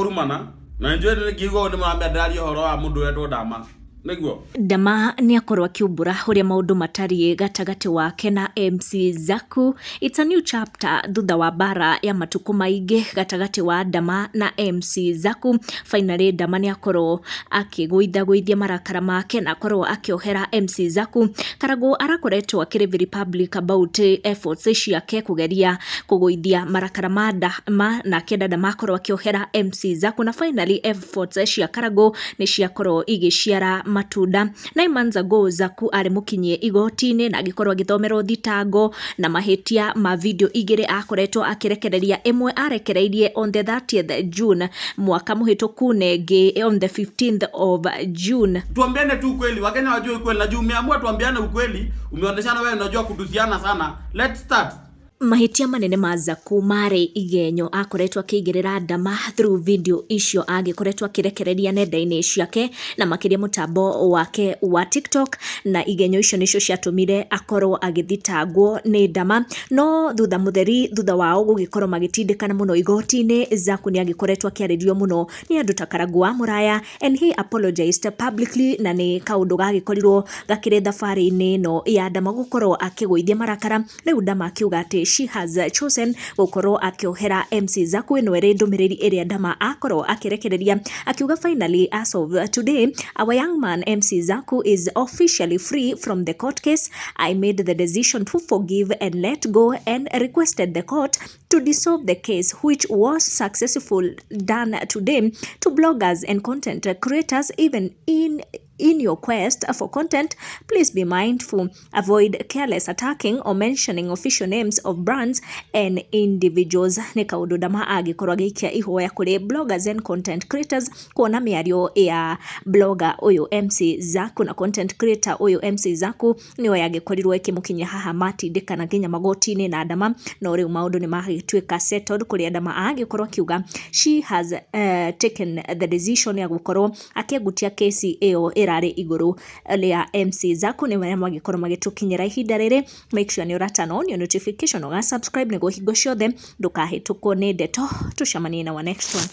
kurumana na njwe ni ngiugo ni mwambia ndari horo wa mundu wetwo Ndama niguo. Ndama ni akorwo akiumbura uria maundu matari gatagati wake na MC Zaku. It's a new chapter thutha wa bara ya matuku maingi gatagati wa Ndama na MC Zaku. Finally Ndama ni akorwo akiguithia marakara make na akorwo akiohera MC Zaku. Karago arakoretwo akiri very public about efforts ciake kugeria kuguithia marakara ma Ndama na kenda Ndama akorwo akiohera MC Zaku, na finally efforts cia Karago ni ciakorwo igiciara matunda. 9 months ago Zaku ari mukinyie igoti-ini na agikorwo agithomerwo thitango na mahitia ma video igiri akoretwo akirekereria. Imwe arekereirie on the 30th June mwaka muhituku, nengi on the 15th of June. Tuambiane tu ukweli, Wakenya wajue ukweli, na juu umeamua tuambiane ukweli, umeoneshana wewe unajua kutusiana sana. Let's start. Mahitia manene ma Zaku mari igenyo akoretwo akigirira Ndama through video icio agikoretwo akirekereria nenda-ini ciake na makiria mutambo wake wa TikTok, na igenyo icio nicio ciatumire akorwo agithitangwo ni Ndama. No thutha mutheri thutha wao gugikorwo magitindikana muno igoti-ini, Zaku ni agikoretwo akiaririo muno ni andu ta Karagu wa Muraya, and he apologized publicly, na ni kaundu gagikorirwo gakire thabari-ini no ya Ndama gukorwo akiguithia marakara. Riu Ndama akiuga ati she has chosen gukorwo akiohera MC Zaku. Ino eri ndumiriri iria Ndama akorwo akirekereria, akiuga finally as of today our young man MC Zaku is officially free from the court case. I made the decision to forgive and let go and requested the court to dissolve the case, which was successful done today. To bloggers and content creators, even in your quest for content, please be mindful. Avoid careless attacking or mentioning official names of brands and individuals. Ni kaundu Ndama agikorwo agiikia ihoya kuri bloggers and content creators kuona miario ya blogger uyu MC Zaku na content creator uyu MC Zaku niyo yagikorirwo ikimukinya haha matindikana nginya magoti-ini na Ndama. No riu maundu ni magituika settled kuri Ndama agikorwo akiuga she has taken the decision ya gukorwo akigutia kesi iyo irari iguru lia MC Zaku. Ni wale magikorwo magitukinyira ihinda riri. Make sure ni uratana on your notification, uga subscribe niguo hingo ciothe ndukahitukwo ni ndeto. Tucemanie na wa next one.